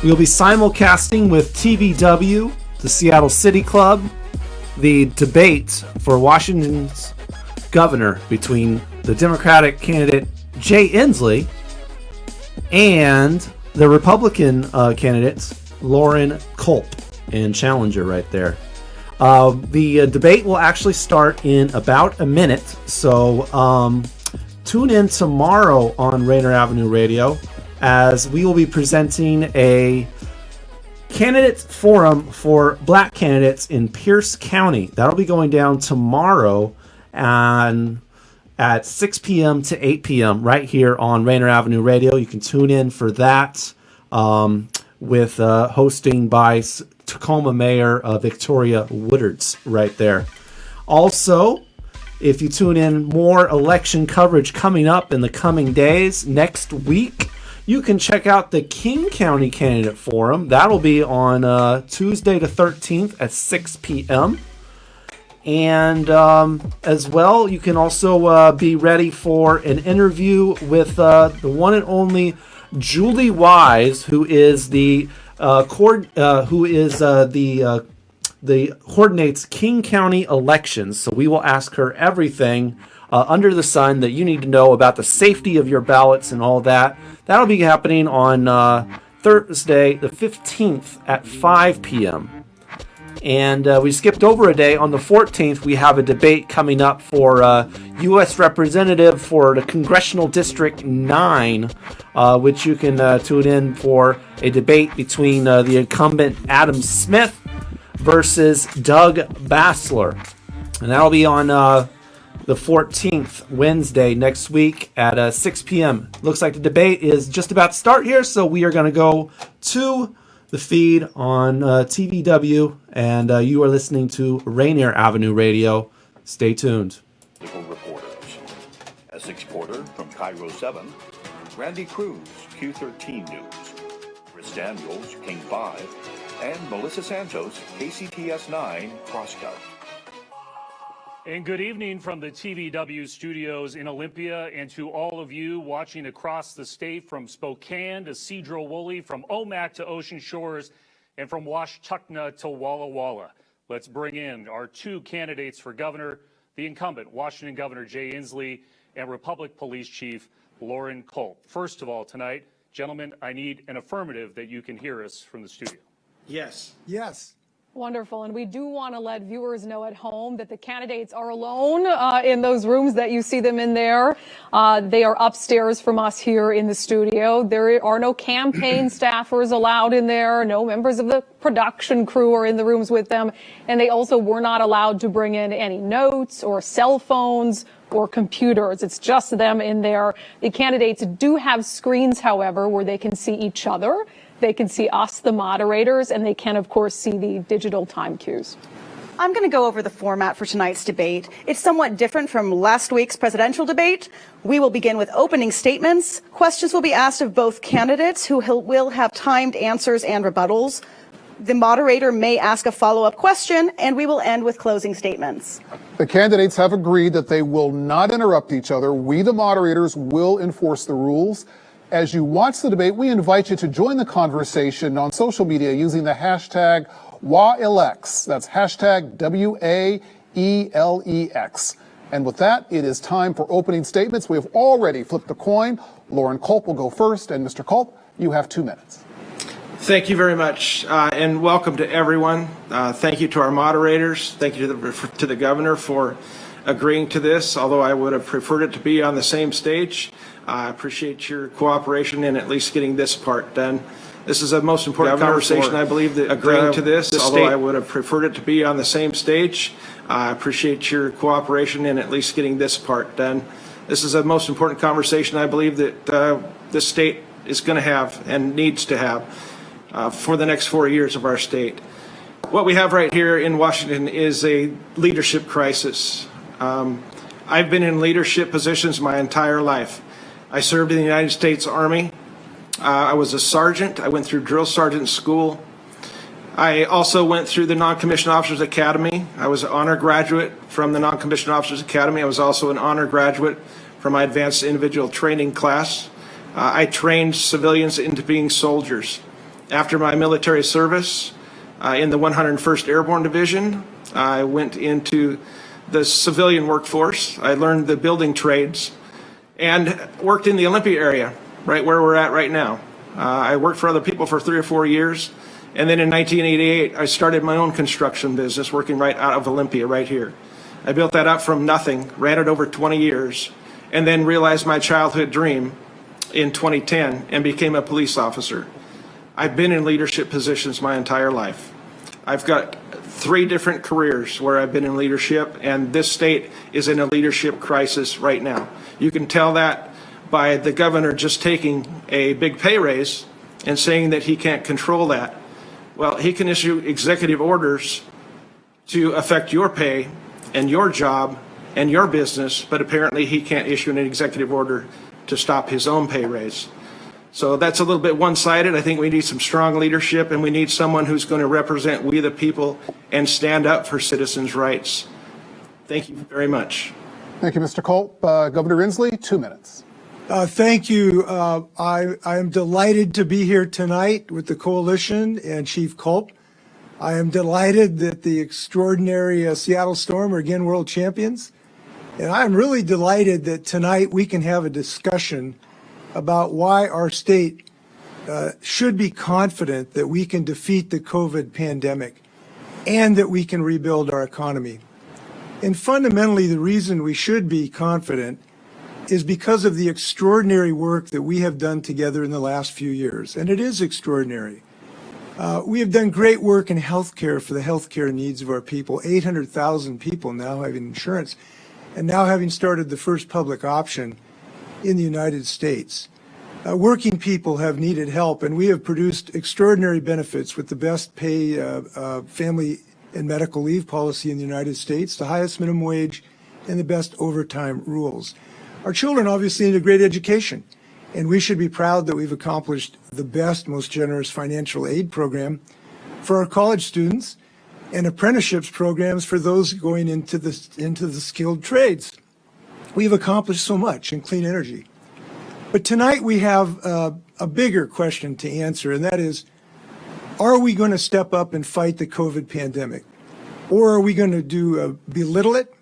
We'll be simulcasting with TVW, the Seattle City Club, the debate for Washington's governor between the Democratic candidate Jay Inslee and the Republican candidates Loren Culp and Challenger right there. The debate will actually start in about a minute, so tune in tomorrow on Rainier Avenue Radio as we will be presenting a candidate forum for black candidates in Pierce County. That'll be going down tomorrow at 6 p.m. to 8 p.m. right here on Rainier Avenue Radio. You can tune in for that with hosting by Tacoma Mayor Victoria Woodards right there. Also, if you tune in, more election coverage coming up in the coming days. Next week, you can check out the King County Candidate Forum. That'll be on Tuesday the 13th at 6 p.m. And as well, you can also be ready for an interview with the one and only Julie Wise, who is the coordinates King County elections. So we will ask her everything under the sun that you need to know about the safety of your ballots and all that. That'll be happening on Thursday the 15th at 5 p.m. And we skipped over a day. On the 14th, we have a debate coming up for U.S. Representative for the Congressional District 9, which you can tune in for a debate between the incumbent Adam Smith versus Doug Bassler. And that'll be on the 14th, Wednesday, next week at 6 p.m. Looks like the debate is just about to start here, so we are going to go to the feed on TVW, and you are listening to Rainier Avenue Radio. Stay tuned. Reporters. Essex Porter from Kiro 7, Brandi Kruse, Q13 News, Chris Daniels, King 5, and Melissa Santos, KCTS 9, Crosscut. And good evening from the TVW studios in Olympia, and to all of you watching across the state from Spokane to Cedro-Woolley, from Omak to Ocean Shores, and from Washtenaw to Walla Walla. Let's bring in our two candidates for governor, the incumbent Washington Governor Jay Inslee and Republic Police Chief Loren Culp. First of all, tonight, gentlemen, I need an affirmative that you can hear us from the studio. Yes. Yes. Wonderful. And we do want to let viewers know at home that the candidates are alone in those rooms that you see them in there. They are upstairs from us here in the studio. There are no campaign staffers allowed in there. No members of the production crew are in the rooms with them. And they also were not allowed to bring in any notes or cell phones or computers. It's just them in there. The candidates do have screens, however, where they can see each other. They can see us, the moderators, and they can, of course, see the digital time cues. I'm going to go over the format for tonight's debate. It's somewhat different from last week's presidential debate. We will begin with opening statements. Questions will be asked of both candidates, who will have timed answers and rebuttals. The moderator may ask a follow-up question, and we will end with closing statements. The candidates have agreed that they will not interrupt each other. We, the moderators, will enforce the rules. As you watch the debate, we invite you to join the conversation on social media using the hashtag WAELEX. That's hashtag WAELEX. And with that, it is time for opening statements. We have already flipped the coin. Loren Culp will go first. And Mr. Culp, you have 2 minutes. Thank you very much, and welcome to everyone. Thank you to our moderators. Thank you to the governor for agreeing to this, although I would have preferred it to be on the same stage. I appreciate your cooperation in at least getting this part done. This is a most important conversation, I believe, that agreeing to this, although I would have preferred it to be on the same stage. I appreciate your cooperation in at least getting this part done. This is a most important conversation, I believe, that this state is going to have and needs to have for the next 4 years of our state. What we have right here in Washington is a leadership crisis. I've been in leadership positions my entire life. I served in the United States Army. I was a sergeant. I went through drill sergeant school. I also went through the Non-Commissioned Officers Academy. I was an honor graduate from the Non-Commissioned Officers Academy. I was also an honor graduate from my advanced individual training class. I trained civilians into being soldiers. After my military service in the 101st Airborne Division, I went into the civilian workforce. I learned the building trades and worked in the Olympia area, right where we're at right now. I worked for other people for 3 or 4 years. And then in 1988, I started my own construction business working right out of Olympia, right here. I built that up from nothing, ran it over 20 years, and then realized my childhood dream in 2010 and became a police officer. I've been in leadership positions my entire life. I've got 3 different careers where I've been in leadership, and this state is in a leadership crisis right now. You can tell that by the governor just taking a big pay raise and saying that he can't control that. Well, he can issue executive orders to affect your pay and your job and your business, but apparently he can't issue an executive order to stop his own pay raise. So that's a little bit one-sided. I think we need some strong leadership, and we need someone who's going to represent we the people and stand up for citizens' rights. Thank you very much. Thank you, Mr. Culp. Governor Inslee, 2 minutes. Thank you. I am delighted to be here tonight with the coalition and Chief Culp. I am delighted that the extraordinary Seattle Storm are again world champions. And I'm really delighted that tonight we can have a discussion about why our state should be confident that we can defeat the COVID pandemic and that we can rebuild our economy. And fundamentally, the reason we should be confident is because of the extraordinary work that we have done together in the last few years. And it is extraordinary. We have done great work in healthcare for the healthcare needs of our people. 800,000 people now having insurance, and now having started the first public option in the United States. Working people have needed help, and we have produced extraordinary benefits with the best pay family and medical leave policy in the United States, the highest minimum wage, and the best overtime rules. Our children obviously need a great education, and we should be proud that we've accomplished the best, most generous financial aid program for our college students and apprenticeships programs for those going into the skilled trades. We've accomplished so much in clean energy. But tonight we have a bigger question to answer, and that is, are we going to step up and fight the COVID pandemic? Or are we going to belittle it,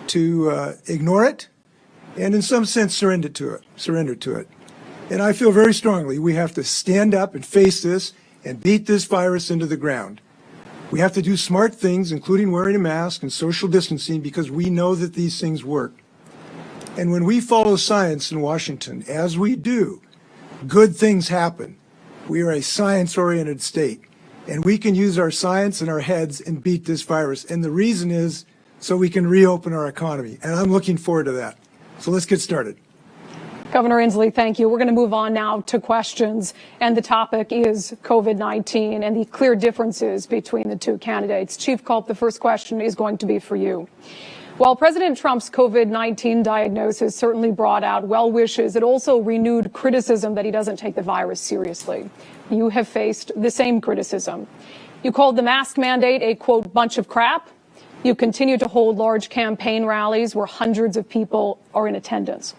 to ignore it, and in some sense surrender to it? And I feel very strongly we have to stand up and face this and beat this virus into the ground. We have to do smart things, including wearing a mask and social distancing, because we know that these things work. And when we follow science in Washington, as we do, good things happen. We are a science-oriented state, and we can use our science and our heads and beat this virus. And the reason is so we can reopen our economy. And I'm looking forward to that. So let's get started. Governor Inslee, thank you. We're going to move on now to questions. And the topic is COVID-19 and the clear differences between the two candidates. Chief Culp, the first question is going to be for you. While President Trump's COVID-19 diagnosis certainly brought out well wishes, it also renewed criticism that he doesn't take the virus seriously. You have faced the same criticism. You called the mask mandate a, quote, bunch of crap. You continue to hold large campaign rallies where hundreds of people are in attendance.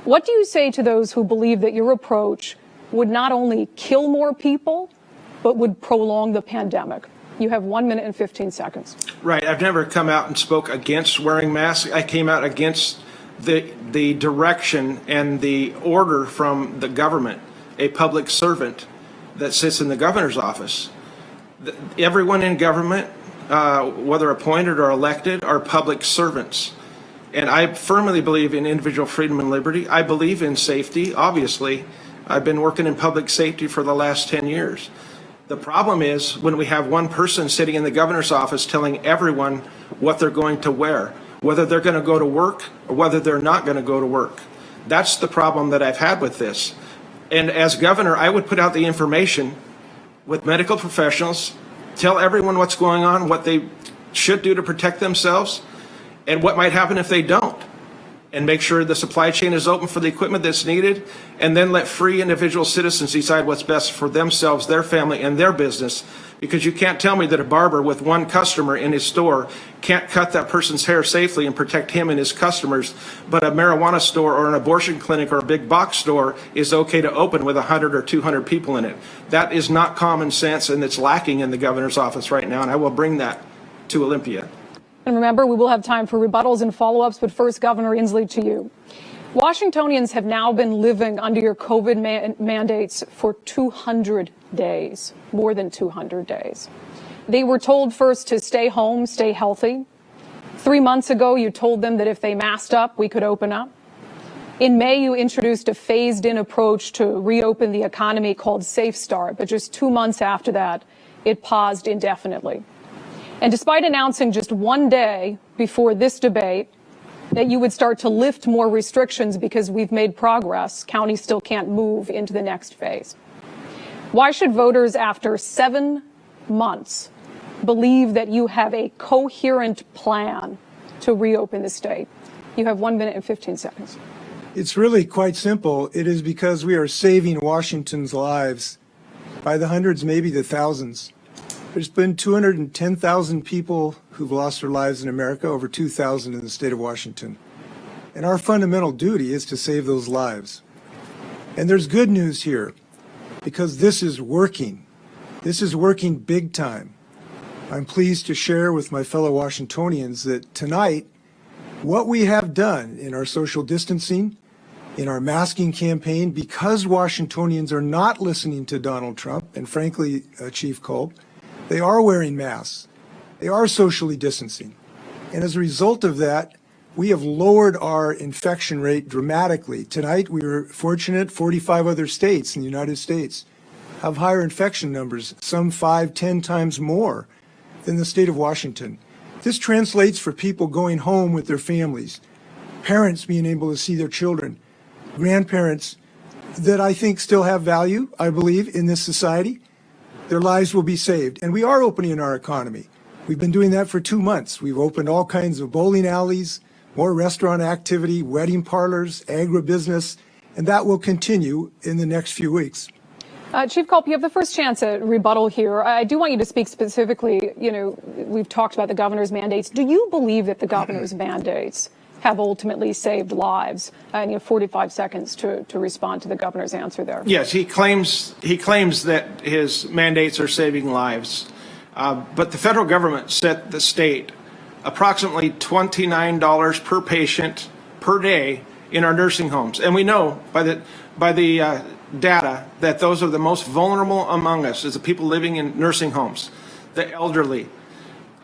What do you say to those who believe that your approach would not only kill more people, but would prolong the pandemic? You have 1 minute and 15 seconds. Right. I've never come out and spoke against wearing masks. I came out against the direction and the order from the government, a public servant that sits in the governor's office. Everyone in government, whether appointed or elected, are public servants. And I firmly believe in individual freedom and liberty. I believe in safety. Obviously, I've been working in public safety for the last 10 years. The problem is when we have one person sitting in the governor's office telling everyone what they're going to wear, whether they're going to go to work or whether they're not going to go to work. That's the problem that I've had with this. And as governor, I would put out the information with medical professionals, tell everyone what's going on, what they should do to protect themselves, and what might happen if they don't. and make sure the supply chain is open for the equipment that's needed, and then let free individual citizens decide what's best for themselves, their family, and their business. Because you can't tell me that a barber with one customer in his store can't cut that person's hair safely and protect him and his customers, but a marijuana store or an abortion clinic or a big box store is okay to open with 100 or 200 people in it. That is not common sense, and it's lacking in the governor's office right now, and I will bring that to Olympia. And remember, we will have time for rebuttals and follow-ups, but first, Governor Inslee, to you. Washingtonians have now been living under your COVID mandates for 200 days, more than 200 days. They were told first to stay home, stay healthy. 3 months ago, you told them that if they masked up, we could open up. In May, you introduced a phased-in approach to reopen the economy called Safe Start, but just 2 months after that, it paused indefinitely. And despite announcing just one day before this debate that you would start to lift more restrictions because we've made progress, counties still can't move into the next phase. Why should voters, after 7 months, believe that you have a coherent plan to reopen the state? You have 1 minute and 15 seconds. It's really quite simple. It is because we are saving Washington's lives by the hundreds, maybe the thousands. There's been 210,000 people who've lost their lives in America, over 2,000 in the state of Washington. And our fundamental duty is to save those lives. And there's good news here, because this is working. This is working big time. I'm pleased to share with my fellow Washingtonians that tonight, what we have done in our social distancing, in our masking campaign, because Washingtonians are not listening to Donald Trump, and frankly, Chief Culp, they are wearing masks. They are socially distancing. And as a result of that, we have lowered our infection rate dramatically. Tonight, we were fortunate 45 other states in the United States have higher infection numbers, some 5-10 times more than the state of Washington. This translates for people going home with their families, parents being able to see their children, grandparents that I think still have value, I believe, in this society. Their lives will be saved. And we are opening our economy. We've been doing that for 2 months. We've opened all kinds of bowling alleys, more restaurant activity, wedding parlors, agribusiness, and that will continue in the next few weeks. Chief Culp, you have the first chance at rebuttal here. I do want you to speak specifically. We've talked about the governor's mandates. Do you believe that the governor's mandates have ultimately saved lives? And you have 45 seconds to respond to the governor's answer there. Yes, he claims that his mandates are saving lives. But the federal government set the state approximately $29 per patient per day in our nursing homes. And we know by the data that those are the most vulnerable among us, is the people living in nursing homes, the elderly.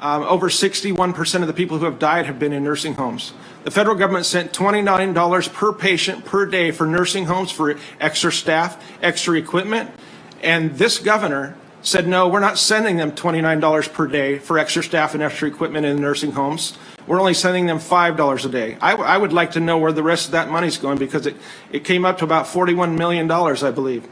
Over 61% of the people who have died have been in nursing homes. The federal government sent $29 per patient per day for nursing homes, for extra staff, extra equipment. And this governor said, no, we're not sending them $29 per day for extra staff and extra equipment in nursing homes. We're only sending them $5 a day. I would like to know where the rest of that money's going, because it came up to about $41 million, I believe.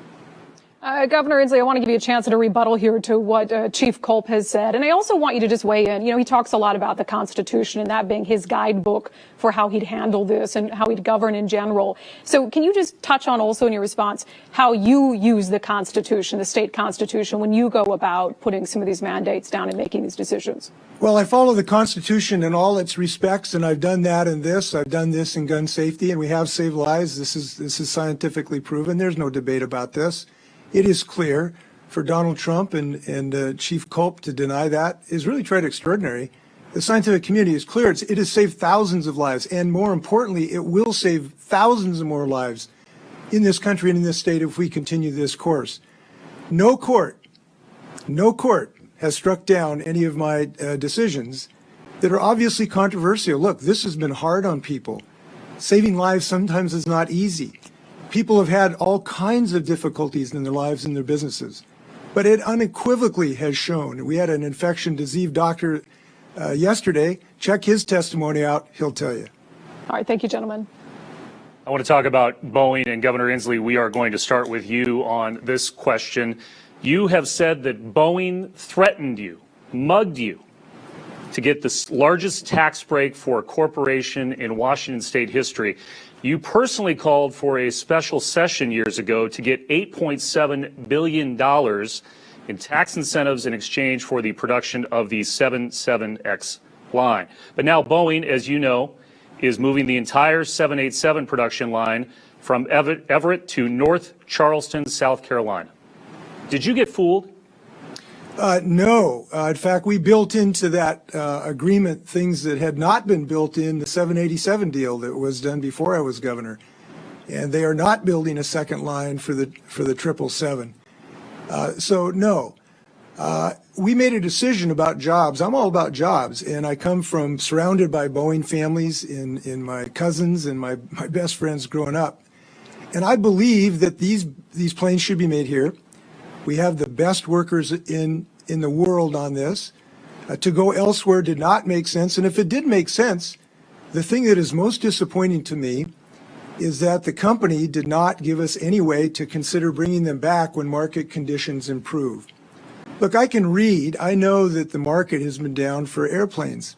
Governor Inslee, I want to give you a chance at a rebuttal here to what Chief Culp has said. And I also want you to just weigh in. He talks a lot about the Constitution and that being his guidebook for how he'd handle this and how he'd govern in general. So can you just touch on also in your response how you use the Constitution, the state Constitution, when you go about putting some of these mandates down and making these decisions? Well, I follow the Constitution in all its respects, and I've done that in this. I've done this in gun safety, and we have saved lives. This is scientifically proven. There's no debate about this. It is clear for Donald Trump and Chief Culp to deny that is really quite extraordinary. The scientific community is clear. It has saved thousands of lives, and more importantly, it will save thousands of more lives in this country and in this state if we continue this course. No court has struck down any of my decisions that are obviously controversial. Look, this has been hard on people. Saving lives sometimes is not easy. People have had all kinds of difficulties in their lives and their businesses, but it unequivocally has shown. We had an infection disease doctor yesterday. Check his testimony out. He'll tell you. All right. Thank you, gentlemen. I want to talk about Boeing, and Governor Inslee, we are going to start with you on this question. You have said that Boeing threatened you, mugged you, to get the largest tax break for a corporation in Washington state history. You personally called for a special session years ago to get $8.7 billion in tax incentives in exchange for the production of the 77X line. But now Boeing, as you know, is moving the entire 787 production line from Everett to North Charleston, South Carolina. Did you get fooled? No. In fact, we built into that agreement things that had not been built in the 787 deal that was done before I was governor. And they are not building a second line for the 777. So no. We made a decision about jobs. I'm all about jobs, and I come from surrounded by Boeing families in my cousins and my best friends growing up. And I believe that these planes should be made here. We have the best workers in the world on this. To go elsewhere did not make sense. And if it did make sense, the thing that is most disappointing to me is that the company did not give us any way to consider bringing them back when market conditions improve. Look, I can read. I know that the market has been down for airplanes,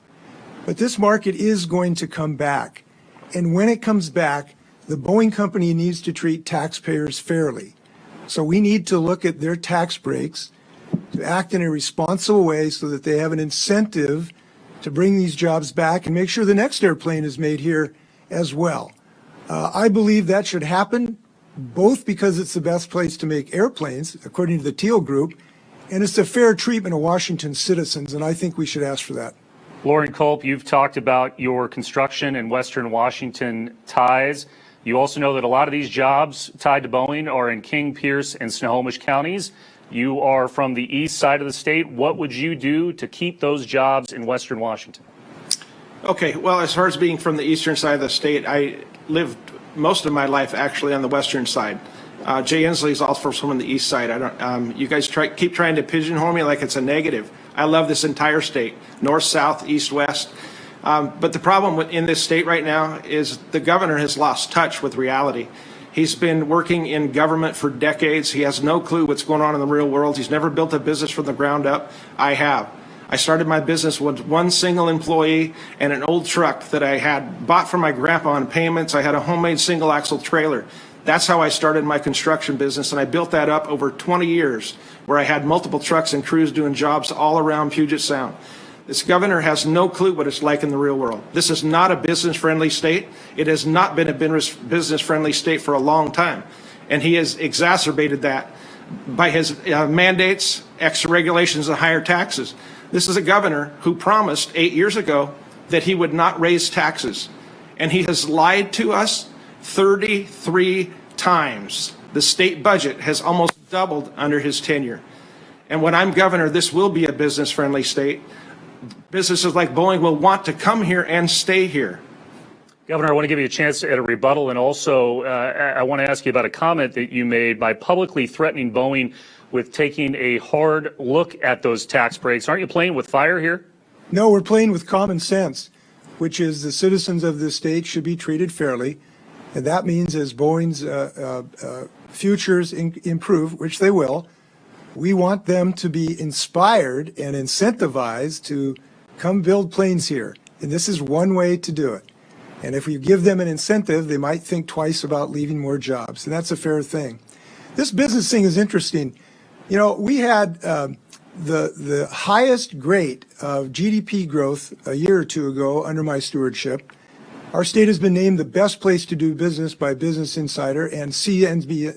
but this market is going to come back. And when it comes back, the Boeing company needs to treat taxpayers fairly. So we need to look at their tax breaks, to act in a responsible way so that they have an incentive to bring these jobs back and make sure the next airplane is made here as well. I believe that should happen, both because it's the best place to make airplanes, according to the Teal Group, and it's a fair treatment of Washington citizens, and I think we should ask for that. Loren Culp, you've talked about your construction and Western Washington ties. You also know that a lot of these jobs tied to Boeing are in King, Pierce, and Snohomish counties. You are from the east side of the state. What would you do to keep those jobs in Western Washington? Okay, well, as far as being from the eastern side of the state, I lived most of my life actually on the western side. Jay Inslee is also from the east side. You guys keep trying to pigeonhole me like it's a negative. I love this entire state, north, south, east, west. But the problem in this state right now is the governor has lost touch with reality. He's been working in government for decades. He has no clue what's going on in the real world. He's never built a business from the ground up. I have. I started my business with one single employee and an old truck that I had bought from my grandpa on payments. I had a homemade single axle trailer. That's how I started my construction business, and I built that up over 20 years, where I had multiple trucks and crews doing jobs all around Puget Sound. This governor has no clue what it's like in the real world. This is not a business-friendly state. It has not been a business-friendly state for a long time, and he has exacerbated that by his mandates, extra regulations, and higher taxes. This is a governor who promised 8 years ago that he would not raise taxes, and he has lied to us 33 times. The state budget has almost doubled under his tenure. And when I'm governor, this will be a business-friendly state. Businesses like Boeing will want to come here and stay here. Governor, I want to give you a chance at a rebuttal, and also I want to ask you about a comment that you made by publicly threatening Boeing with taking a hard look at those tax breaks. Aren't you playing with fire here? No, we're playing with common sense, which is the citizens of this state should be treated fairly. And that means as Boeing's futures improve, which they will, we want them to be inspired and incentivized to come build planes here. And this is one way to do it. And if we give them an incentive, they might think twice about leaving more jobs. And that's a fair thing. This business thing is interesting. You know, we had the highest rate of GDP growth a year or two ago under my stewardship. Our state has been named the best place to do business by Business Insider and CNBC.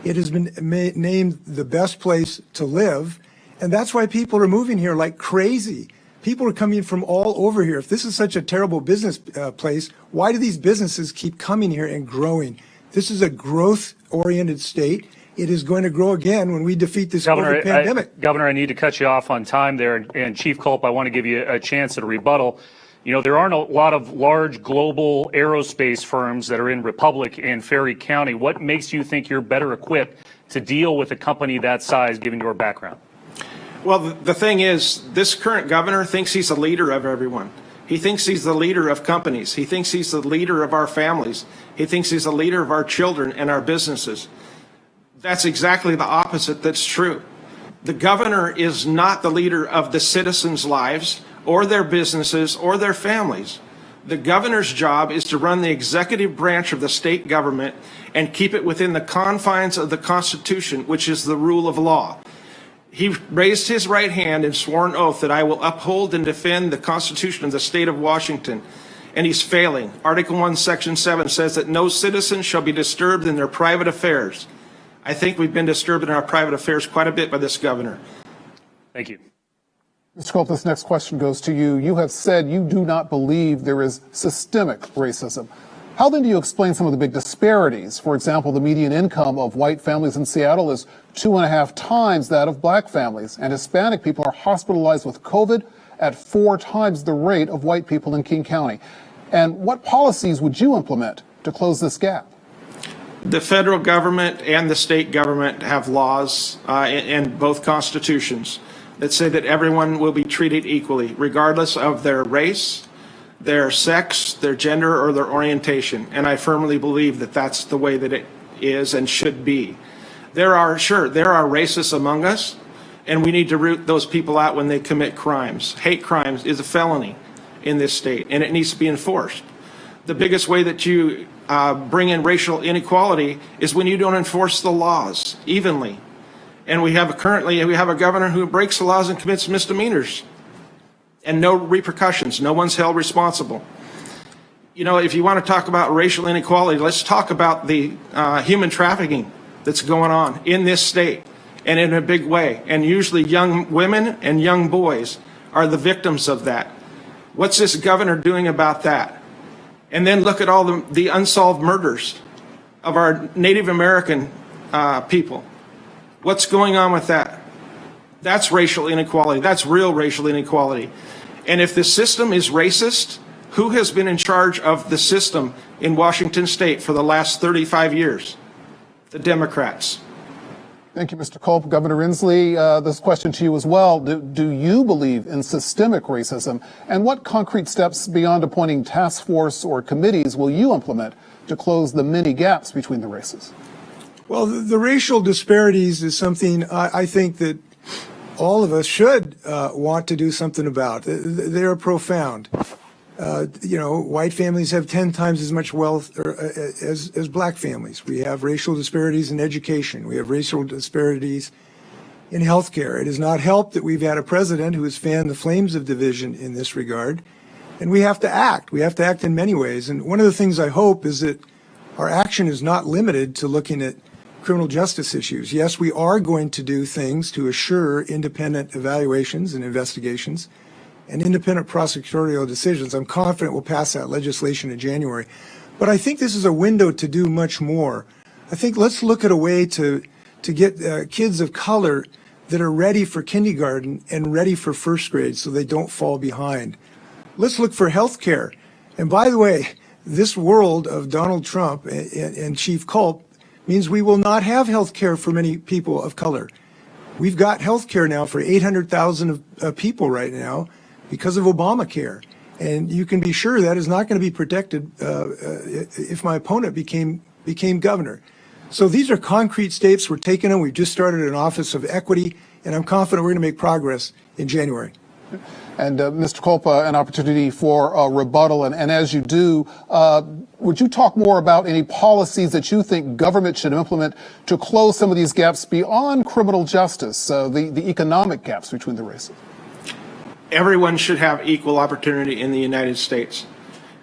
It has been named the best place to live, and that's why people are moving here like crazy. People are coming from all over here. If this is such a terrible business place, why do these businesses keep coming here and growing? This is a growth-oriented state. It is going to grow again when we defeat this COVID pandemic. Governor, I need to cut you off on time there, and Chief Culp, I want to give you a chance at a rebuttal. You know, there aren't a lot of large global aerospace firms that are in Republic and Ferry County. What makes you think you're better equipped to deal with a company that size, given your background? Well, the thing is, this current governor thinks he's the leader of everyone. He thinks he's the leader of companies. He thinks he's the leader of our families. He thinks he's the leader of our children and our businesses. That's exactly the opposite that's true. The governor is not the leader of the citizens' lives or their businesses or their families. The governor's job is to run the executive branch of the state government and keep it within the confines of the Constitution, which is the rule of law. He raised his right hand and swore an oath that I will uphold and defend the Constitution of the state of Washington. And he's failing. Article 1, Section 7 says that no citizen shall be disturbed in their private affairs. I think we've been disturbed in our private affairs quite a bit by this governor. Thank you. Mr. Culp, this next question goes to you. You have said you do not believe there is systemic racism. How then do you explain some of the big disparities? For example, the median income of white families in Seattle is 2.5 times that of black families, and Hispanic people are hospitalized with COVID at 4 times the rate of white people in King County. And what policies would you implement to close this gap? The federal government and the state government have laws in both constitutions that say that everyone will be treated equally, regardless of their race, their sex, their gender, or their orientation. And I firmly believe that that's the way that it is and should be. There are racists among us, and we need to root those people out when they commit crimes. Hate crimes is a felony in this state, and it needs to be enforced. The biggest way that you bring in racial inequality is when you don't enforce the laws evenly. And we have a governor who breaks the laws and commits misdemeanors, and no repercussions. No one's held responsible. You know, if you want to talk about racial inequality, let's talk about the human trafficking that's going on in this state, and in a big way. And usually young women and young boys are the victims of that. What's this governor doing about that? And then look at all the unsolved murders of our Native American people. What's going on with that? That's racial inequality. That's real racial inequality. And if the system is racist, who has been in charge of the system in Washington state for the last 35 years? The Democrats. Thank you, Mr. Culp. Governor Inslee, this question to you as well. Do you believe in systemic racism? And what concrete steps beyond appointing task force or committees will you implement to close the many gaps between the races? Well, the racial disparities is something I think that all of us should want to do something about. They're profound. White families have 10 times as much wealth as black families. We have racial disparities in education. We have racial disparities in healthcare. It has not helped that we've had a president who has fanned the flames of division in this regard. And we have to act. We have to act in many ways. And one of the things I hope is that our action is not limited to looking at criminal justice issues. Yes, we are going to do things to assure independent evaluations and investigations and independent prosecutorial decisions. I'm confident we'll pass that legislation in January. But I think this is a window to do much more. I think let's look at a way to get kids of color that are ready for kindergarten and ready for first grade so they don't fall behind. Let's look for health care. And by the way, this world of Donald Trump and Chief Culp means we will not have health care for many people of color. We've got health care now for 800,000 people right now because of Obamacare. And you can be sure that is not going to be protected if my opponent became governor. So these are concrete steps. We're taking them. We've just started an Office of Equity, and I'm confident we're going to make progress in January. And Mr. Culp, an opportunity for a rebuttal. And as you do, would you talk more about any policies that you think government should implement to close some of these gaps beyond criminal justice, the economic gaps between the races? Everyone should have equal opportunity in the United States.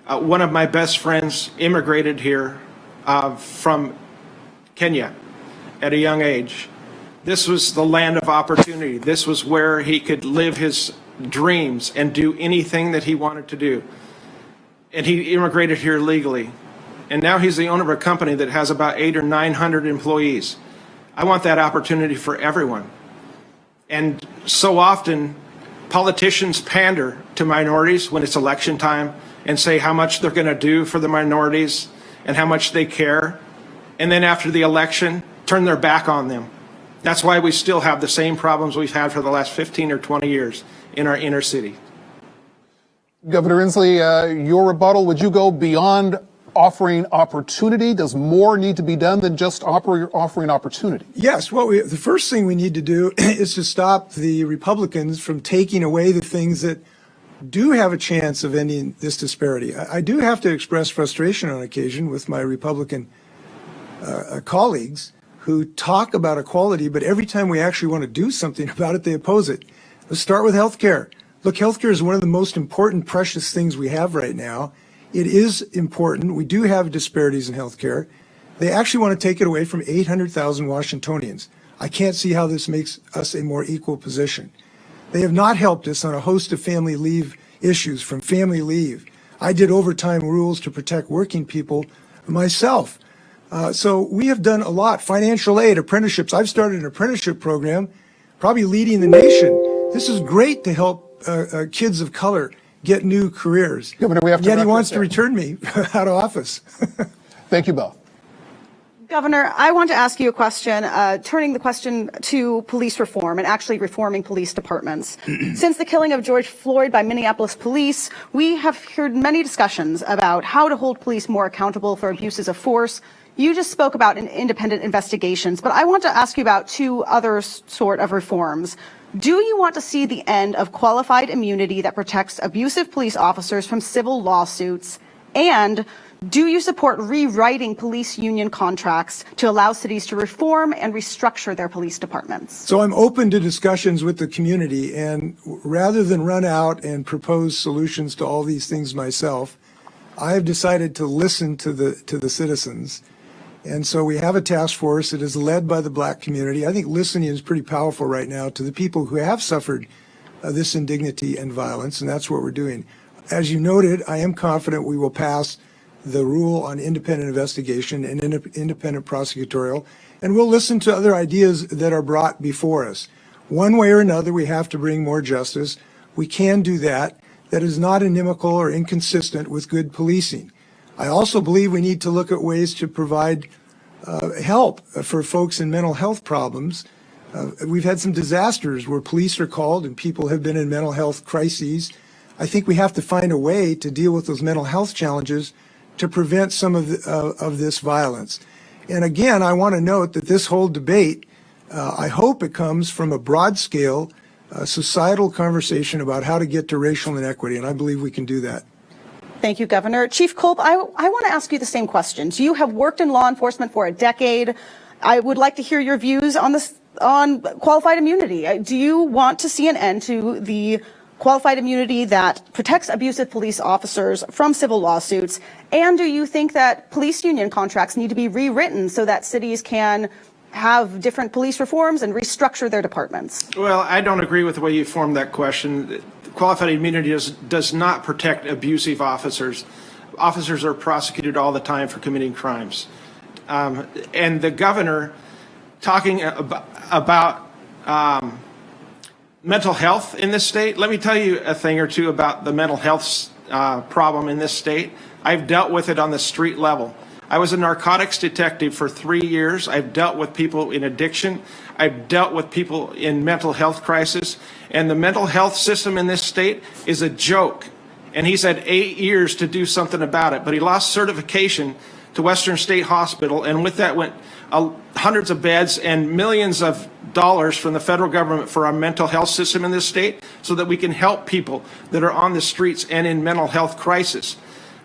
One of my best friends immigrated here from Kenya at a young age. This was the land of opportunity. This was where he could live his dreams and do anything that he wanted to do. And he immigrated here legally. And now he's the owner of a company that has about 800 or 900 employees. I want that opportunity for everyone. And so often, politicians pander to minorities when it's election time and say how much they're going to do for the minorities and how much they care. And then after the election, turn their back on them. That's why we still have the same problems we've had for the last 15 or 20 years in our inner city. Governor Inslee, your rebuttal, would you go beyond offering opportunity? Does more need to be done than just offering opportunity? Yes. Well, the first thing we need to do is to stop the Republicans from taking away the things that do have a chance of ending this disparity. I do have to express frustration on occasion with my Republican colleagues who talk about equality, but every time we actually want to do something about it, they oppose it. Let's start with health care. Look, health care is one of the most important, precious things we have right now. It is important. We do have disparities in health care. They actually want to take it away from 800,000 Washingtonians. I can't see how this makes us a more equal position. They have not helped us on a host of family leave issues, from family leave. I did overtime rules to protect working people myself. So we have done a lot. Financial aid, apprenticeships. I've started an apprenticeship program, probably leading the nation. This is great to help kids of color get new careers. Governor, we have to Yet he wants to return me out of office. Thank you both. Governor, I want to ask you a question, turning the question to police reform and actually reforming police departments. Since the killing of George Floyd by Minneapolis police, we have heard many discussions about how to hold police more accountable for abuses of force. You just spoke about independent investigations, but I want to ask you about two other sort of reforms. Do you want to see the end of qualified immunity that protects abusive police officers from civil lawsuits? And do you support rewriting police union contracts to allow cities to reform and restructure their police departments? So I'm open to discussions with the community, and rather than run out and propose solutions to all these things myself, I have decided to listen to the citizens. And so we have a task force that is led by the Black community. I think listening is pretty powerful right now to the people who have suffered this indignity and violence, and that's what we're doing. As you noted, I am confident we will pass the rule on independent investigation and independent prosecutorial, and we'll listen to other ideas that are brought before us. One way or another, we have to bring more justice. We can do that. That is not inimical or inconsistent with good policing. I also believe we need to look at ways to provide help for folks in mental health problems. We've had some disasters where police are called and people have been in mental health crises. I think we have to find a way to deal with those mental health challenges to prevent some of this violence. And again, I want to note that this whole debate, I hope it comes from a broad scale societal conversation about how to get to racial inequity, and I believe we can do that. Thank you, Governor. Chief Culp, I want to ask you the same questions. You have worked in law enforcement for a decade. I would like to hear your views on this, on qualified immunity. Do you want to see an end to the qualified immunity that protects abusive police officers from civil lawsuits? And do you think that police union contracts need to be rewritten so that cities can have different police reforms and restructure their departments? Well, I don't agree with the way you formed that question. Qualified immunity does not protect abusive officers. Officers are prosecuted all the time for committing crimes. And the governor talking about mental health in this state, let me tell you a thing or two about the mental health problem in this state. I've dealt with it on the street level. I was a narcotics detective for 3 years. I've dealt with people in addiction. I've dealt with people in mental health crisis. And the mental health system in this state is a joke. And he's had 8 years to do something about it. But he lost certification to Western State Hospital. And with that went hundreds of beds and millions of dollars from the federal government for our mental health system in this state so that we can help people that are on the streets and in mental health crisis.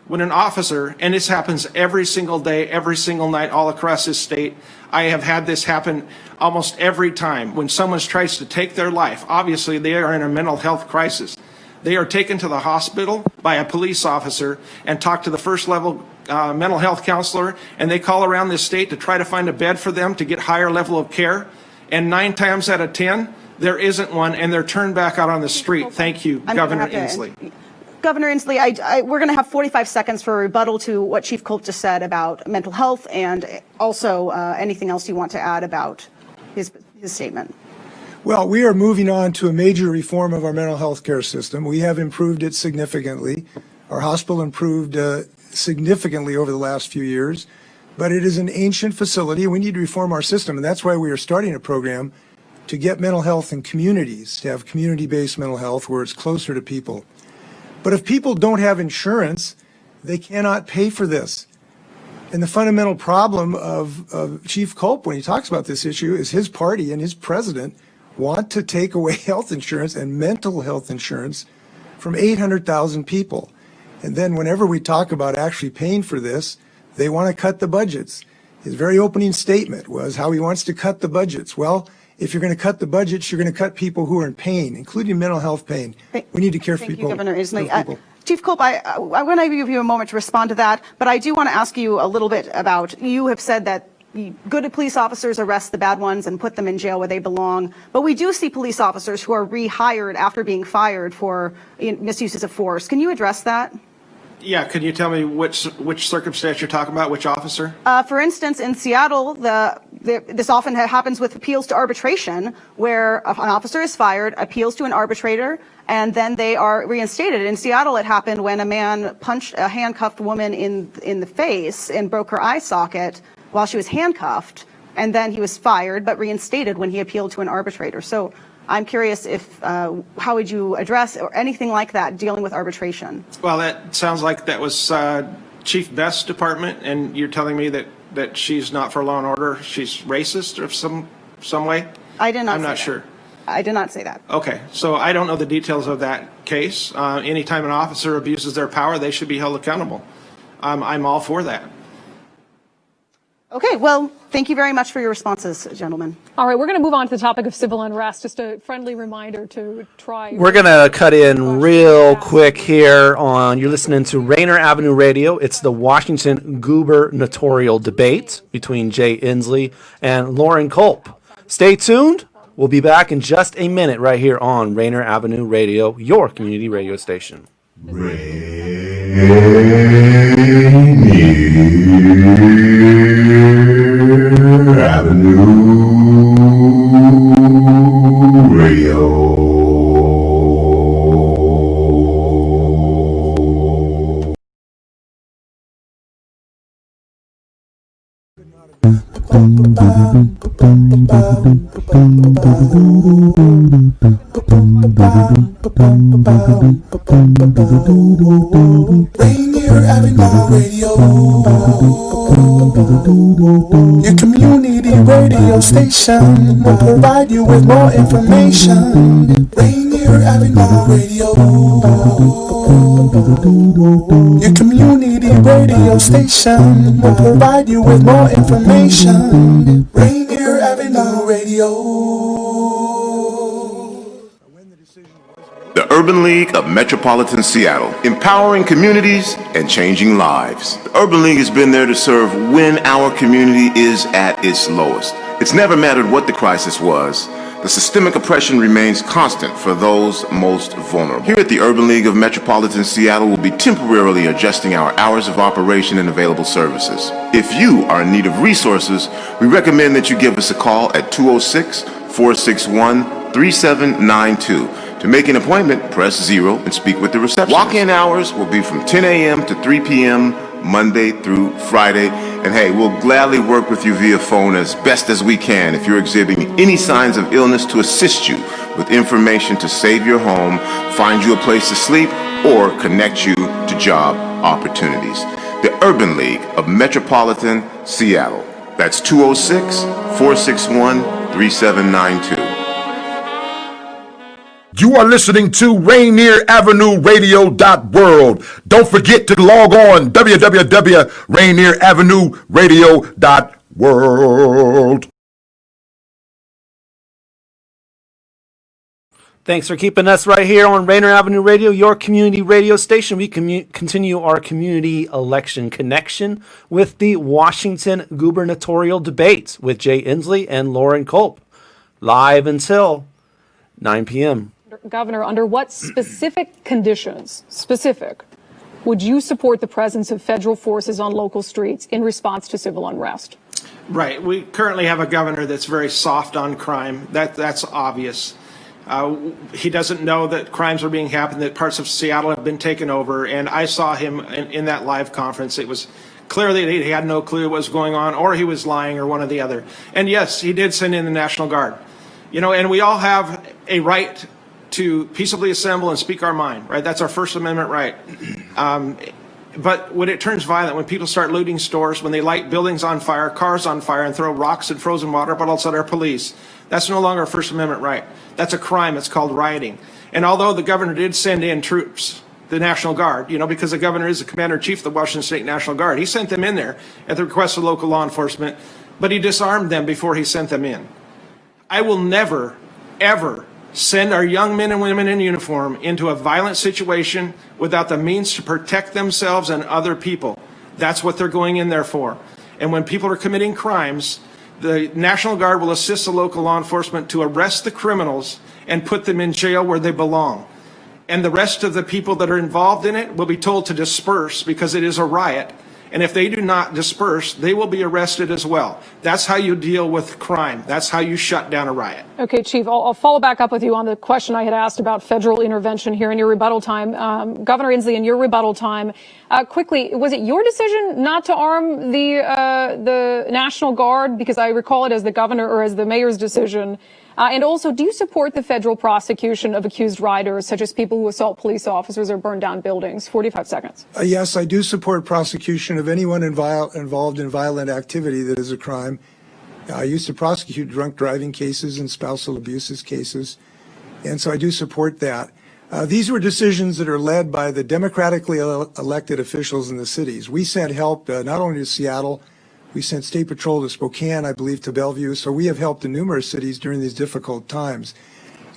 When an officer, and this happens every single day, every single night all across this state, I have had this happen almost every time. When someone tries to take their life, obviously they are in a mental health crisis. They are taken to the hospital by a police officer and talk to the first level mental health counselor, and they call around this state to try to find a bed for them to get higher level of care. And 9 times out of 10, there isn't one, and they're turned back out on the street. Thank you, Governor Inslee. Governor Inslee, we're going to have 45 seconds for a rebuttal to what Chief Culp just said about mental health, and also anything else you want to add about his statement. Well, we are moving on to a major reform of our mental health care system. We have improved it significantly. Our hospital improved significantly over the last few years, but it is an ancient facility. We need to reform our system, and that's why we are starting a program to get mental health in communities, to have community-based mental health where it's closer to people. But if people don't have insurance, they cannot pay for this. And the fundamental problem of Chief Culp when he talks about this issue is his party and his president want to take away health insurance and mental health insurance from 800,000 people. And then whenever we talk about actually paying for this, they want to cut the budgets. His very opening statement was how he wants to cut the budgets. Well, if you're going to cut the budgets, you're going to cut people who are in pain, including mental health pain. We need to care for people. Thank you, Governor Inslee. Chief Culp, I want to give you a moment to respond to that, but I do want to ask you a little bit about, you have said that good police officers arrest the bad ones and put them in jail where they belong, but we do see police officers who are rehired after being fired for misuses of force. Can you address that? Yeah, can you tell me which circumstance you're talking about, which officer? For instance, in Seattle, this often happens with appeals to arbitration, where an officer is fired, appeals to an arbitrator, and then they are reinstated. In Seattle, it happened when a man punched a handcuffed woman in the face and broke her eye socket while she was handcuffed, and then he was fired but reinstated when he appealed to an arbitrator. So I'm curious if how would you address or anything like that dealing with arbitration? Well, that sounds like that was Chief Best's department, and you're telling me that she's not for law and order, she's racist or some way? I did not. I'm not sure. I did not say that. Okay, so I don't know the details of that case. Anytime an officer abuses their power, they should be held accountable. I'm all for that. Okay, well, thank you very much for your responses, gentlemen. All right, we're going to move on to the topic of civil unrest. Just a friendly reminder to try. We're going to cut in real quick here on, you're listening to Rainier Avenue Radio. It's the Washington Gubernatorial Debate between Jay Inslee and Loren Culp. Stay tuned. We'll be back in just a minute right here on Rainier Avenue Radio, your community radio station. Avenue Radio. Rainier Avenue Radio, your community radio station will provide you with more information. Rainier Avenue Radio, your community radio station will provide you with more information. Rainier Avenue Radio. The Urban League of Metropolitan Seattle, empowering communities and changing lives. The Urban League has been there to serve when our community is at its lowest. It's never mattered what the crisis was. The systemic oppression remains constant for those most vulnerable. Here at the Urban League of Metropolitan Seattle, we'll be temporarily adjusting our hours of operation and available services. If you are in need of resources, we recommend that you give us a call at 206-461-3792. To make an appointment, press 0 and speak with the receptionist. Walk-in hours will be from 10 a.m. to 3 p.m. Monday through Friday. And hey, we'll gladly work with you via phone as best as we can if you're exhibiting any signs of illness to assist you with information to save your home, find you a place to sleep, or connect you to job opportunities. The Urban League of Metropolitan Seattle. That's 206-461-3792. You are listening to Rainier Avenue Radio.world. Don't forget to log on www.rainieravenueradio.world. Thanks for keeping us right here on Rainier Avenue Radio, your community radio station. We continue our community election connection with the Washington Gubernatorial Debate with Jay Inslee and Loren Culp, live until 9 p.m. Governor, under what specific conditions, would you support the presence of federal forces on local streets in response to civil unrest? Right. We currently have a governor that's very soft on crime. That's obvious. He doesn't know that crimes are being happened, that parts of Seattle have been taken over. And I saw him in that live conference. It was clear that he had no clue what was going on, or he was lying, or one or the other. And yes, he did send in the National Guard. You know, and we all have a right to peaceably assemble and speak our mind, right? That's our First Amendment right. But when it turns violent, when people start looting stores, when they light buildings on fire, cars on fire, and throw rocks and frozen water bottles at our police, that's no longer a First Amendment right. That's a crime. It's called rioting. And although the governor did send in troops, the National Guard, because the governor is the commander-in-chief of the Washington State National Guard, he sent them in there at the request of local law enforcement, but he disarmed them before he sent them in. I will never, ever send our young men and women in uniform into a violent situation without the means to protect themselves and other people. That's what they're going in there for. And when people are committing crimes, the National Guard will assist the local law enforcement to arrest the criminals and put them in jail where they belong. And the rest of the people that are involved in it will be told to disperse because it is a riot. And if they do not disperse, they will be arrested as well. That's how you deal with crime. That's how you shut down a riot. Okay, Chief, I'll follow back up with you on the question I had asked about federal intervention here in your rebuttal time. Governor Inslee, in your rebuttal time, quickly, was it your decision not to arm the National Guard? Because I recall it as the governor or as the mayor's decision. And also, do you support the federal prosecution of accused rioters, such as people who assault police officers or burn down buildings? 45 seconds. Yes, I do support prosecution of anyone involved in violent activity that is a crime. I used to prosecute drunk driving cases and spousal abuses cases, and so I do support that. These were decisions that are led by the democratically elected officials in the cities. We sent help not only to Seattle, we sent State Patrol to Spokane, I believe to Bellevue, so we have helped in numerous cities during these difficult times.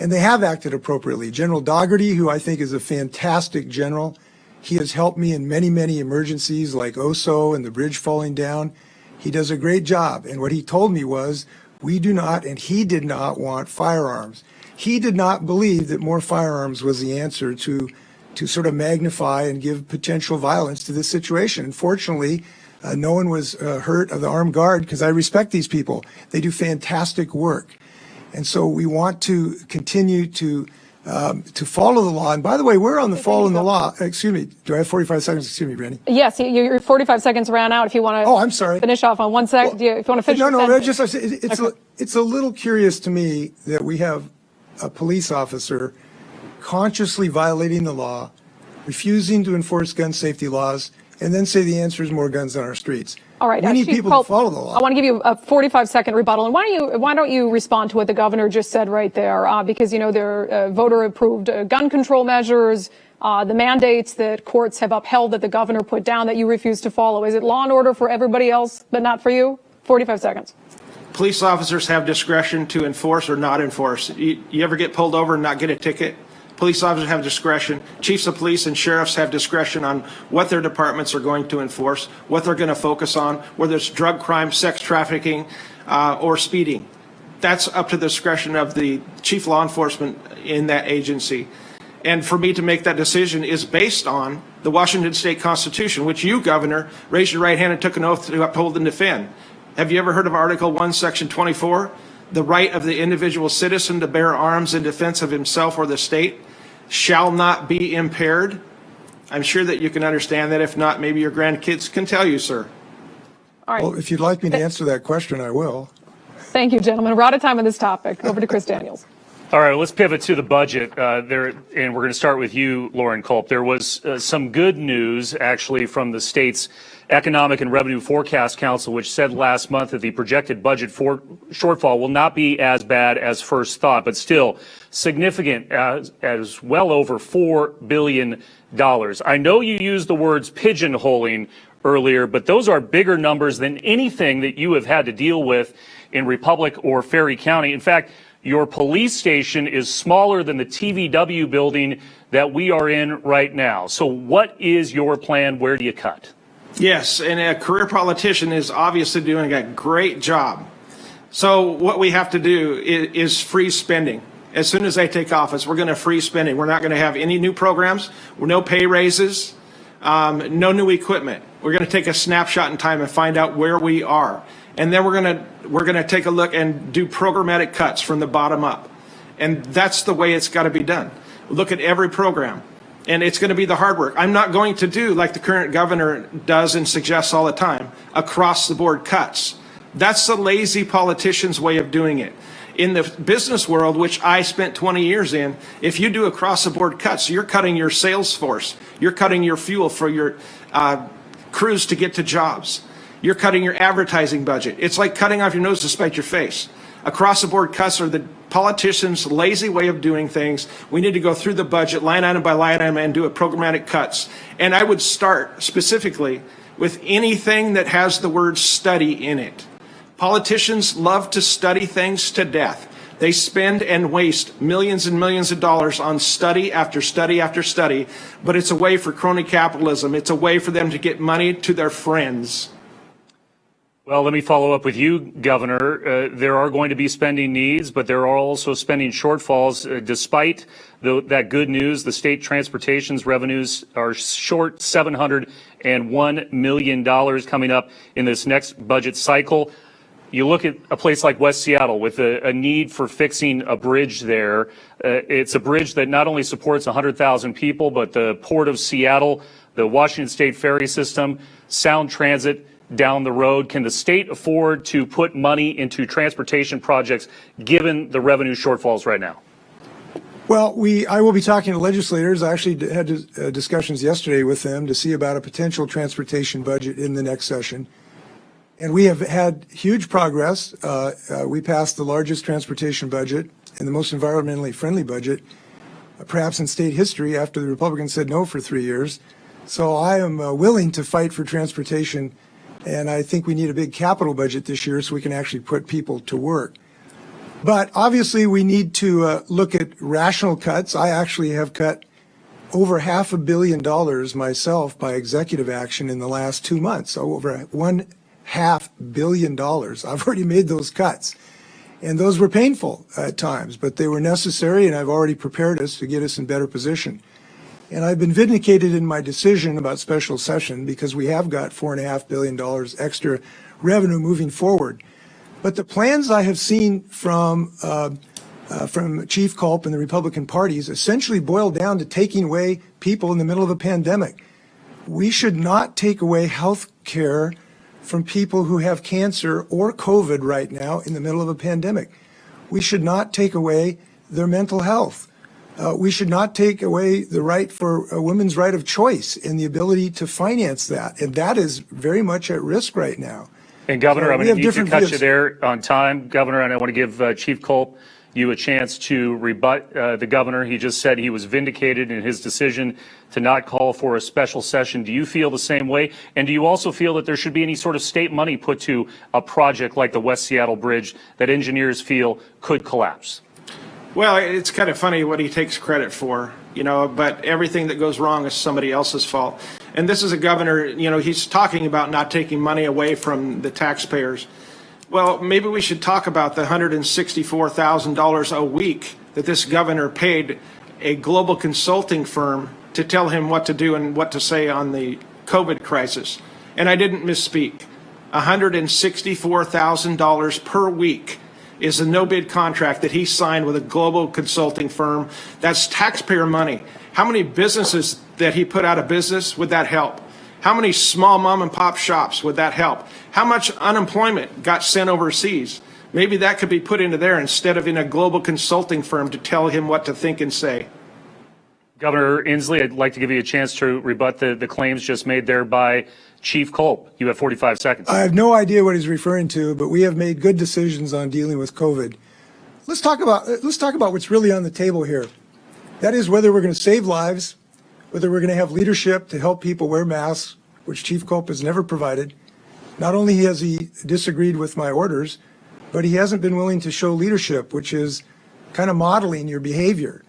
And they have acted appropriately. General Dougherty, who I think is a fantastic general, he has helped me in many, many emergencies like Oso and the bridge falling down. He does a great job. And what he told me was, we do not, and he did not want firearms. He did not believe that more firearms was the answer to sort of magnify and give potential violence to this situation. Unfortunately, no one was hurt of the armed guard because I respect these people. They do fantastic work. And so we want to continue to follow the law. And by the way, we're on the following the law. Excuse me. Do I have 45 seconds? Excuse me, Brandi. Yes, your 45 seconds ran out. If you want to I'm sorry. Finish off on 1 second. Well, if you want to finish. No, it's a little curious to me that we have a police officer consciously violating the law, refusing to enforce gun safety laws, and then say the answer is more guns on our streets. All right. We need people to follow the law. I want to give you a 45-second rebuttal. And why don't you respond to what the governor just said right there? Because, there are voter-approved gun control measures, the mandates that courts have upheld that the governor put down that you refuse to follow. Is it law and order for everybody else, but not for you? 45 seconds. Police officers have discretion to enforce or not enforce. You ever get pulled over and not get a ticket? Police officers have discretion. Chiefs of police and sheriffs have discretion on what their departments are going to enforce, what they're going to focus on, whether it's drug crime, sex trafficking, or speeding. That's up to the discretion of the chief law enforcement in that agency. And for me to make that decision is based on the Washington State Constitution, which you, Governor, raised your right hand and took an oath to uphold and defend. Have you ever heard of Article 1, Section 24? The right of the individual citizen to bear arms in defense of himself or the state shall not be impaired. I'm sure that you can understand that. If not, maybe your grandkids can tell you, sir. All right. Well, if you'd like me to answer that question, I will. Thank you, gentlemen. We're out of time on this topic. Over to Chris Daniels. All right, let's pivot to the budget and we're going to start with you, Loren Culp. There was some good news, actually, from the state's Economic and Revenue Forecast Council, which said last month that the projected budget shortfall will not be as bad as first thought, but still significant, as well over $4 billion. I know you used the words pigeonholing earlier, but those are bigger numbers than anything that you have had to deal with in Republic or Ferry County. In fact, your police station is smaller than the TVW building that we are in right now. So what is your plan? Where do you cut? Yes, and a career politician is obviously doing a great job. So what we have to do is freeze spending. As soon as they take office, we're going to freeze spending. We're not going to have any new programs, no pay raises, no new equipment. We're going to take a snapshot in time and find out where we are. And then we're going to take a look and do programmatic cuts from the bottom up. And that's the way it's got to be done. Look at every program. And it's going to be the hard work. I'm not going to do like the current governor does and suggests all the time, across the board cuts. That's the lazy politician's way of doing it. In the business world, which I spent 20 years in, if you do across-the-board cuts, you're cutting your sales force. You're cutting your fuel for your crews to get to jobs. You're cutting your advertising budget. It's like cutting off your nose to spite your face. Across-the-board cuts are the politicians' lazy way of doing things. We need to go through the budget line item by line item and do a programmatic cuts. And I would start specifically with anything that has the word study in it. Politicians love to study things to death. They spend and waste millions and millions of dollars on study after study after study, but it's a way for crony capitalism. It's a way for them to get money to their friends. Well, let me follow up with you, Governor. There are going to be spending needs, but there are also spending shortfalls. Despite that good news, the state transportation's revenues are short $701 million coming up in this next budget cycle. You look at a place like West Seattle with a need for fixing a bridge there. It's a bridge that not only supports 100,000 people, but the Port of Seattle, the Washington State ferry system, Sound Transit down the road. Can the state afford to put money into transportation projects given the revenue shortfalls right now? Well, I will be talking to legislators. I actually had discussions yesterday with them to see about a potential transportation budget in the next session. And we have had huge progress. We passed the largest transportation budget and the most environmentally friendly budget, perhaps in state history, after the Republicans said no for 3 years. So I am willing to fight for transportation, and I think we need a big capital budget this year so we can actually put people to work. But obviously we need to look at rational cuts. I actually have cut over $500 million myself by executive action in the last 2 months, so over $1.5 billion. I've already made those cuts, and those were painful at times, but they were necessary, and I've already prepared us to get us in better position. And I've been vindicated in my decision about special session because we have got $4.5 billion extra revenue moving forward. But the plans I have seen from Chief Culp and the Republican parties essentially boil down to taking away people in the middle of a pandemic. We should not take away health care from people who have cancer or COVID right now in the middle of a pandemic. We should not take away their mental health. We should not take away the right for a woman's right of choice and the ability to finance that. And that is very much at risk right now. And Governor, I'm going to need to cut you there on time, Governor, and I want to give Chief Culp you a chance to rebut the governor. He just said he was vindicated in his decision to not call for a special session. Do you feel the same way? And do you also feel that there should be any sort of state money put to a project like the West Seattle Bridge that engineers feel could collapse? Well, it's kind of funny what he takes credit for, but everything that goes wrong is somebody else's fault. And this is a governor, he's talking about not taking money away from the taxpayers. Well, maybe we should talk about the $164,000 a week that this governor paid a global consulting firm to tell him what to do and what to say on the COVID crisis. And I didn't misspeak. $164,000 per week is a no-bid contract that he signed with a global consulting firm. That's taxpayer money. How many businesses that he put out of business would that help? How many small mom and pop shops would that help? How much unemployment got sent overseas? Maybe that could be put into there instead of in a global consulting firm to tell him what to think and say. Governor Inslee, I'd like to give you a chance to rebut the claims just made there by Chief Culp. You have 45 seconds. I have no idea what he's referring to, but we have made good decisions on dealing with COVID. Let's talk about what's really on the table here. That is whether we're going to save lives, whether we're going to have leadership to help people wear masks, which Chief Culp has never provided. Not only has he disagreed with my orders, but he hasn't been willing to show leadership, which is kind of modeling your behavior.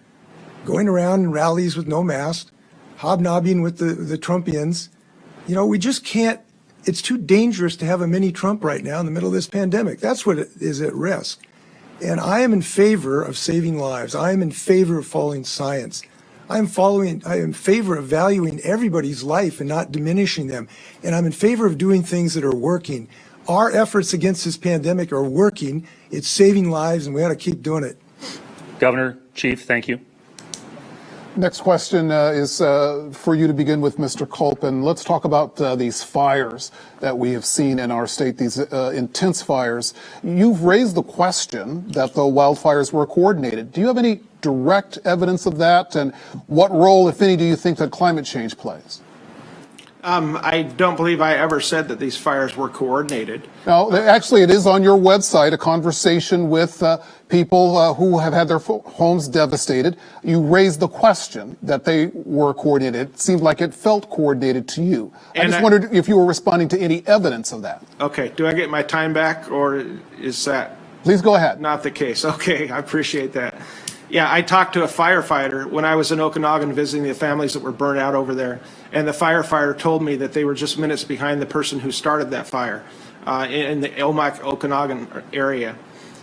Going around in rallies with no mask, hobnobbing with the Trumpians. We just can't, it's too dangerous to have a mini Trump right now in the middle of this pandemic. That's what is at risk. And I am in favor of saving lives. I am in favor of following science. I am in favor of valuing everybody's life and not diminishing them. And I'm in favor of doing things that are working. Our efforts against this pandemic are working. It's saving lives, and we ought to keep doing it. Governor, Chief, thank you. Next question is for you to begin with, Mr. Culp, and let's talk about these fires that we have seen in our state, these intense fires. You've raised the question that the wildfires were coordinated. Do you have any direct evidence of that, and what role, if any, do you think that climate change plays? I don't believe I ever said that these fires were coordinated. No, actually, it is on your website, a conversation with people who have had their homes devastated. You raised the question that they were coordinated. It seemed like it felt coordinated to you. I just wondered if you were responding to any evidence of that. Okay, do I get my time back, or is that Please go ahead. not the case? Okay, I appreciate that. Yeah, I talked to a firefighter when I was in Okanagan visiting the families that were burned out over there, and the firefighter told me that they were just minutes behind the person who started that fire in the Okanagan area.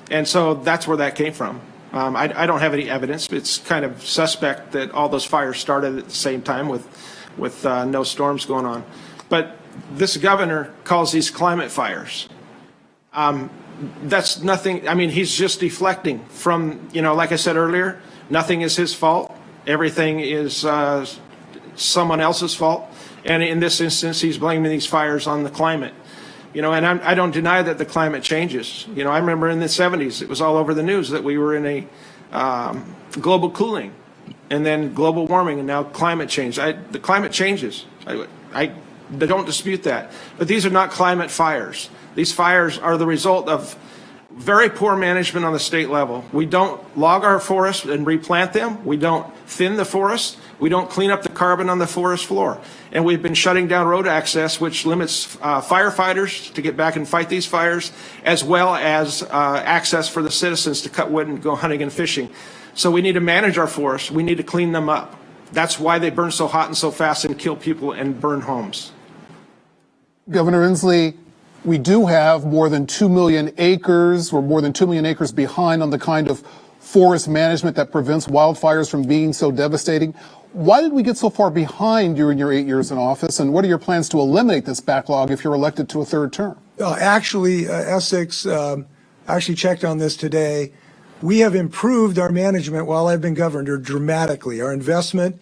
And so that's where that came from. I don't have any evidence. It's kind of suspect that all those fires started at the same time with no storms going on. But this governor calls these climate fires. That's nothing. I mean, he's just deflecting from, like I said earlier, nothing is his fault. Everything is someone else's fault. And in this instance, he's blaming these fires on the climate. And I don't deny that the climate changes. I remember in the 70s, it was all over the news that we were in a global cooling and then global warming and now climate change. The climate changes. I don't dispute that. But these are not climate fires. These fires are the result of very poor management on the state level. We don't log our forests and replant them. We don't thin the forests. We don't clean up the carbon on the forest floor. And we've been shutting down road access, which limits firefighters to get back and fight these fires, as well as access for the citizens to cut wood and go hunting and fishing. So we need to manage our forests. We need to clean them up. That's why they burn so hot and so fast and kill people and burn homes. Governor Inslee, we do have more than 2 million acres. We're more than 2 million acres behind on the kind of forest management that prevents wildfires from being so devastating. Why did we get so far behind during your 8 years in office, and what are your plans to eliminate this backlog if you're elected to a third term? Essex actually checked on this today. We have improved our management while I've been governor dramatically. Our investment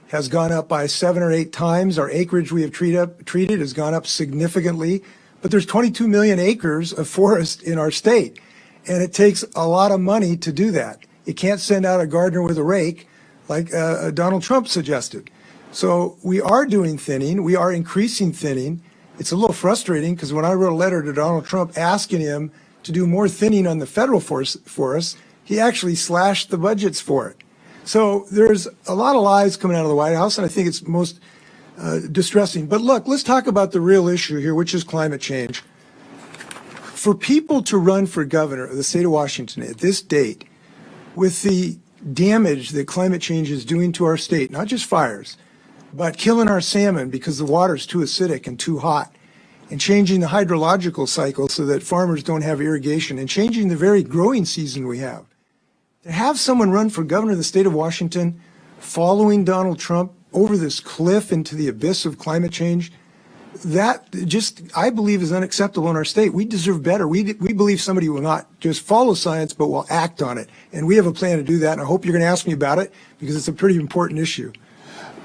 has gone up by 7 or 8 times. Our acreage we have treated has gone up significantly. But there's 22 million acres of forest in our state, and it takes a lot of money to do that. You can't send out a gardener with a rake like Donald Trump suggested. So we are doing thinning. We are increasing thinning. It's a little frustrating because when I wrote a letter to Donald Trump asking him to do more thinning on the federal forests, he actually slashed the budgets for it. So there's a lot of lies coming out of the White House, and I think it's most distressing. But look, let's talk about the real issue here, which is climate change. For people to run for governor of the state of Washington at this date, with the damage that climate change is doing to our state, not just fires, but killing our salmon because the water is too acidic and too hot, and changing the hydrological cycle so that farmers don't have irrigation, and changing the very growing season we have. To have someone run for governor of the state of Washington following Donald Trump over this cliff into the abyss of climate change, that just, I believe, is unacceptable in our state. We deserve better. We believe somebody will not just follow science, but will act on it. And we have a plan to do that, and I hope you're going to ask me about it because it's a pretty important issue.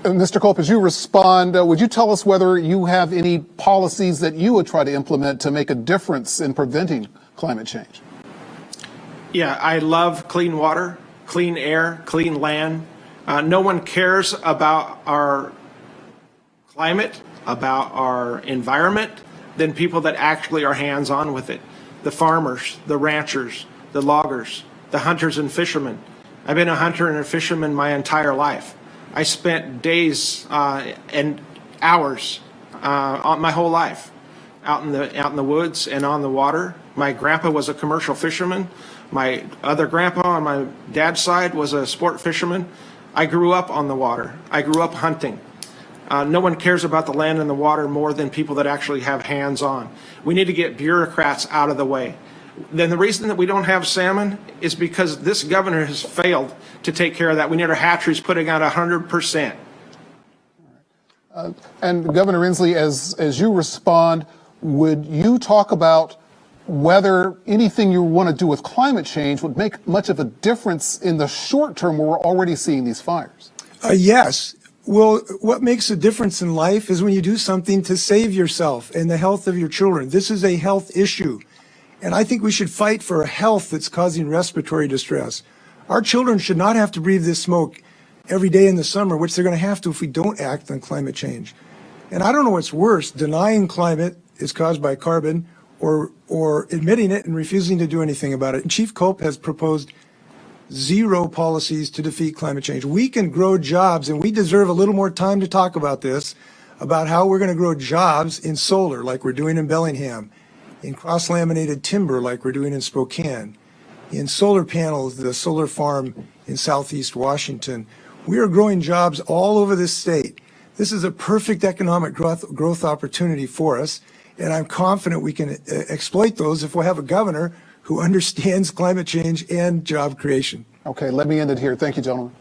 Mr. Culp, as you respond, would you tell us whether you have any policies that you would try to implement to make a difference in preventing climate change? Yeah, I love clean water, clean air, clean land. No one cares about our climate, about our environment, than people that actually are hands-on with it. The farmers, the ranchers, the loggers, the hunters and fishermen. I've been a hunter and a fisherman my entire life. I spent days and hours my whole life out in the woods and on the water. My grandpa was a commercial fisherman. My other grandpa on my dad's side was a sport fisherman. I grew up on the water. I grew up hunting. No one cares about the land and the water more than people that actually have hands-on. We need to get bureaucrats out of the way. Then the reason that we don't have salmon is because this governor has failed to take care of that. We need our hatcheries putting out 100%. And Governor Inslee, as you respond, would you talk about whether anything you want to do with climate change would make much of a difference in the short term where we're already seeing these fires? Yes. Well, what makes a difference in life is when you do something to save yourself and the health of your children. This is a health issue. And I think we should fight for a health that's causing respiratory distress. Our children should not have to breathe this smoke every day in the summer, which they're going to have to if we don't act on climate change. And I don't know what's worse, denying climate is caused by carbon or admitting it and refusing to do anything about it. And Chief Culp has proposed zero policies to defeat climate change. We can grow jobs, and we deserve a little more time to talk about this, about how we're going to grow jobs in solar like we're doing in Bellingham, in cross-laminated timber like we're doing in Spokane, in solar panels, the solar farm in southeast Washington. We are growing jobs all over this state. This is a perfect economic growth opportunity for us, and I'm confident we can exploit those if we have a governor who understands climate change and job creation. Okay, let me end it here. Thank you, gentlemen.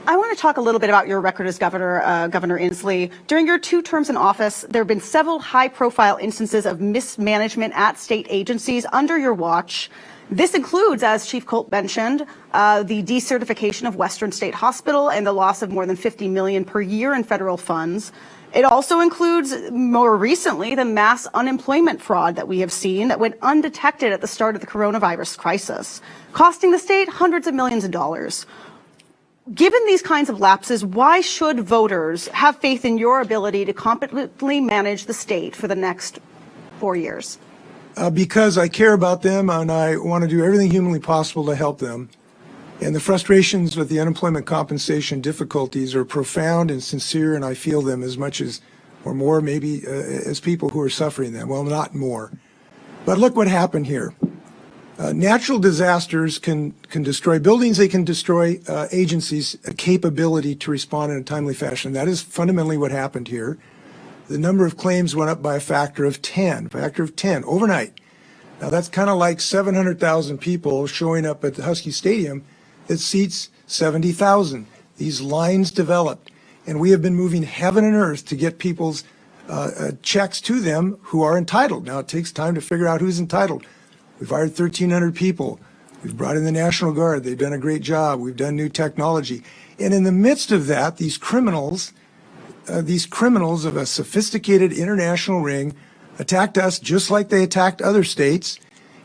I want to talk a little bit about your record as governor, Governor Inslee. During your 2 terms in office, there have been several high-profile instances of mismanagement at state agencies under your watch. This includes, as Chief Culp mentioned, the decertification of Western State Hospital and the loss of more than $50 million per year in federal funds. It also includes, more recently, the mass unemployment fraud that we have seen that went undetected at the start of the coronavirus crisis, costing the state hundreds of millions of dollars. Given these kinds of lapses, why should voters have faith in your ability to competently manage the state for the next 4 years? Because I care about them and I want to do everything humanly possible to help them. And the frustrations with the unemployment compensation difficulties are profound and sincere, and I feel them as much as, or more maybe, as people who are suffering them. Well, not more. But look what happened here. Natural disasters can destroy buildings, they can destroy agencies' capability to respond in a timely fashion. That is fundamentally what happened here. The number of claims went up by a factor of 10 overnight. Now that's kind of like 700,000 people showing up at the Husky Stadium that seats 70,000. These lines developed, and we have been moving heaven and earth to get people's checks to them who are entitled. Now it takes time to figure out who's entitled. We've hired 1,300 people. We've brought in the National Guard. They've done a great job. We've done new technology. And in the midst of that, these criminals of a sophisticated international ring attacked us just like they attacked other states,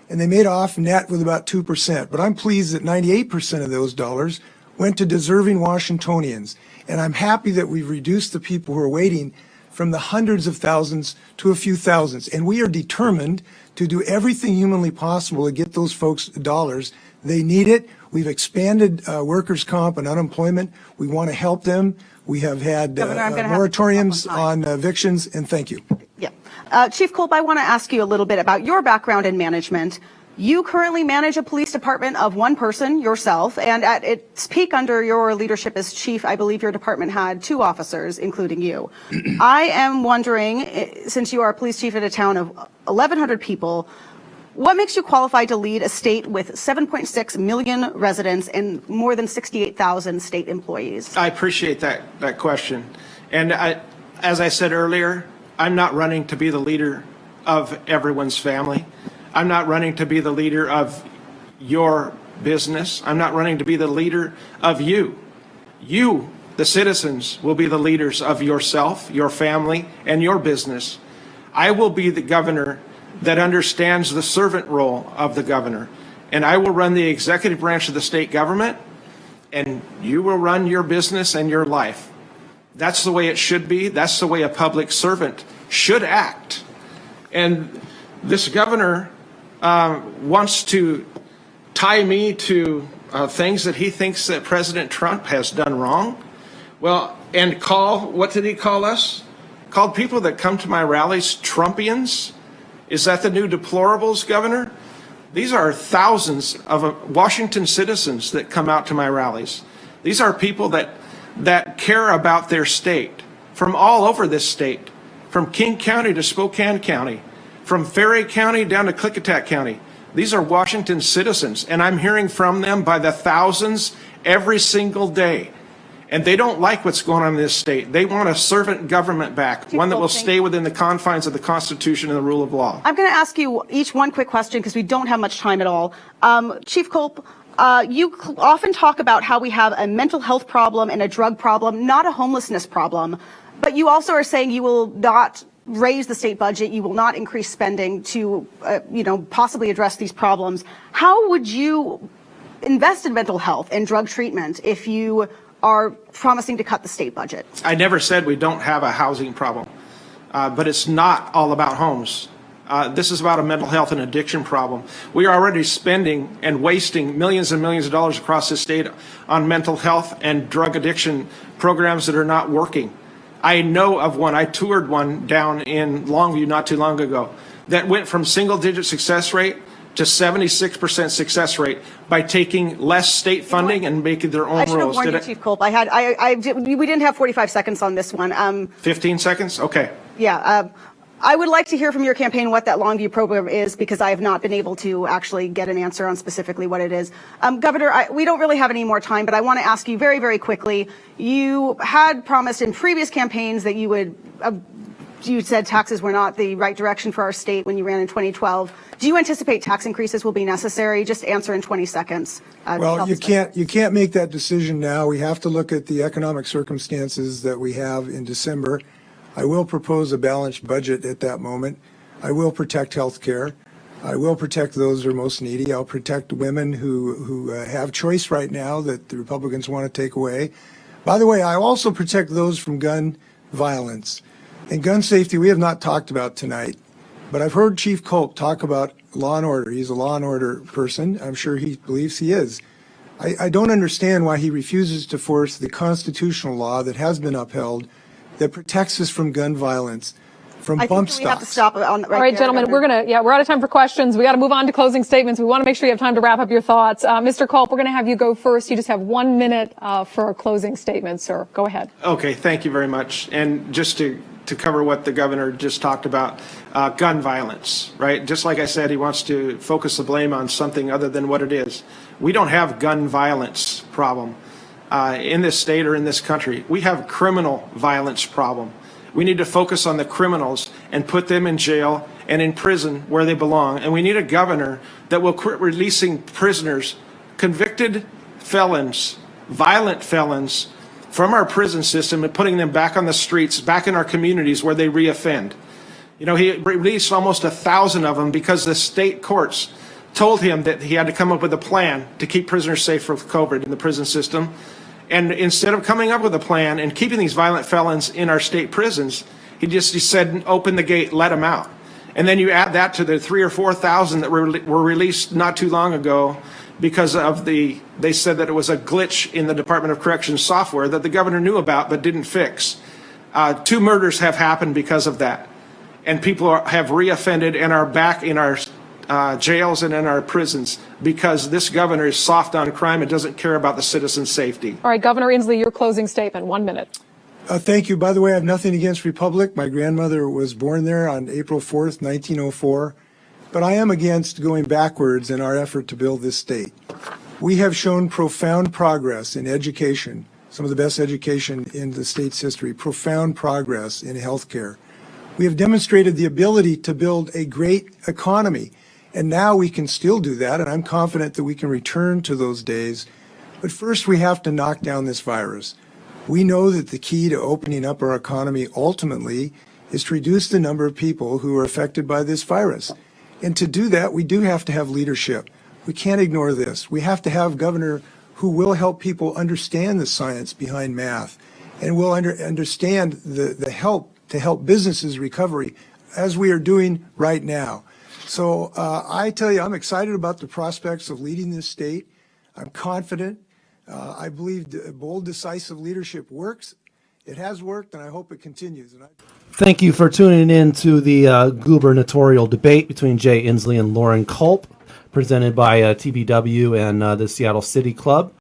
and they made off net with about 2%. But I'm pleased that 98% of those dollars went to deserving Washingtonians. And I'm happy that we've reduced the people who are waiting from the hundreds of thousands to a few thousands. And we are determined to do everything humanly possible to get those folks dollars. They need it. We've expanded workers' comp and unemployment. We want to help them. We have had moratoriums on evictions, and thank you. Yeah. Chief Culp, I want to ask you a little bit about your background in management. You currently manage a police department of one person, yourself, and at its peak under your leadership as chief, I believe your department had 2 officers, including you. I am wondering, since you are a police chief at a town of 1,100 people, what makes you qualified to lead a state with 7.6 million residents and more than 68,000 state employees? I appreciate that question. And as I said earlier, I'm not running to be the leader of everyone's family. I'm not running to be the leader of your business. I'm not running to be the leader of you. You, the citizens, will be the leaders of yourself, your family, and your business. I will be the governor that understands the servant role of the governor. And I will run the executive branch of the state government, and you will run your business and your life. That's the way it should be. That's the way a public servant should act. And this governor wants to tie me to things that he thinks that President Trump has done wrong. Well, and what did he call us? Called people that come to my rallies Trumpians? Is that the new deplorables, Governor? These are thousands of Washington citizens that come out to my rallies. These are people that care about their state from all over this state, from King County to Spokane County, from Ferry County down to Klickitat County. These are Washington citizens, and I'm hearing from them by the thousands every single day. And they don't like what's going on in this state. They want a servant government back, one that will stay within the confines of the Constitution and the rule of law. I'm going to ask you each one quick question because we don't have much time at all. Chief Culp, often talk about how we have a mental health problem and a drug problem, not a homelessness problem. But you also are saying you will not raise the state budget, you will not increase spending to, possibly address these problems. How would you invest in mental health and drug treatment if you are promising to cut the state budget? I never said we don't have a housing problem, but it's not all about homes. This is about a mental health and addiction problem. We are already spending and wasting millions and millions of dollars across this state on mental health and drug addiction programs that are not working. I know of one, I toured one down in Longview not too long ago that went from single-digit success rate to 76% success rate by taking less state funding and making their own I should have rules. warned you, Chief Culp. We didn't have 45 seconds on this one. 15 seconds? Okay. Yeah. I would like to hear from your campaign what that Longview program is, because I have not been able to actually get an answer on specifically what it is. Governor, we don't really have any more time, but I want to ask you very, very quickly. You had promised in previous campaigns that you would, you said taxes were not the right direction for our state when you ran in 2012. Do you anticipate tax increases will be necessary? Just answer in 20 seconds. Well, you can't make that decision now. We have to look at the economic circumstances that we have in December. I will propose a balanced budget at that moment. I will protect health care. I will protect those who are most needy. I'll protect women who have choice right now that the Republicans want to take away. By the way, I also protect those from gun violence. And gun safety we have not talked about tonight, but I've heard Chief Culp talk about law and order. He's a law and order person. I'm sure he believes he is. I don't understand why he refuses to force the constitutional law that has been upheld that protects us from gun violence, from bump stocks. We have to stop on All right, gentlemen, we're out of time for questions. We got to move on to closing statements. We want to make sure you have time to wrap up your thoughts. Mr. Culp, we're going to have you go first. You just have 1 minute for a closing statement, sir. Go ahead. Okay, thank you very much. And just to cover what the governor just talked about, gun violence, right? Just like I said, he wants to focus the blame on something other than what it is. We don't have gun violence problem in this state or in this country. We have criminal violence problem. We need to focus on the criminals and put them in jail and in prison where they belong. And we need a governor that will quit releasing prisoners, convicted felons, violent felons, from our prison system and putting them back on the streets, back in our communities where they reoffend. You know, he released almost 1,000 of them because the state courts told him that he had to come up with a plan to keep prisoners safe from COVID in the prison system. And instead of coming up with a plan and keeping these violent felons in our state prisons, he said, open the gate, let them out. And then you add that to the 3,000 or 4,000 that were released not too long ago because of they said that it was a glitch in the Department of Corrections software that the governor knew about but didn't fix. 2 murders have happened because of that. And people have reoffended and are back in our jails and in our prisons because this governor is soft on crime and doesn't care about the citizens' safety. All right, Governor Inslee, your closing statement, 1 minute. Thank you. By the way, I have nothing against Republic. My grandmother was born there on April 4th, 1904. But I am against going backwards in our effort to build this state. We have shown profound progress in education, some of the best education in the state's history, profound progress in healthcare. We have demonstrated the ability to build a great economy. And now we can still do that, and I'm confident that we can return to those days. But first, we have to knock down this virus. We know that the key to opening up our economy ultimately is to reduce the number of people who are affected by this virus. And to do that, we do have to have leadership. We can't ignore this. We have to have a governor who will help people understand the science behind math and will understand the help to help businesses recovery, as we are doing right now. So I tell you, I'm excited about the prospects of leading this state. I'm confident. I believe bold, decisive leadership works. It has worked, and I hope it continues. Thank you for tuning in to the gubernatorial debate between Jay Inslee and Loren Culp, presented by TBW and the Seattle City Club.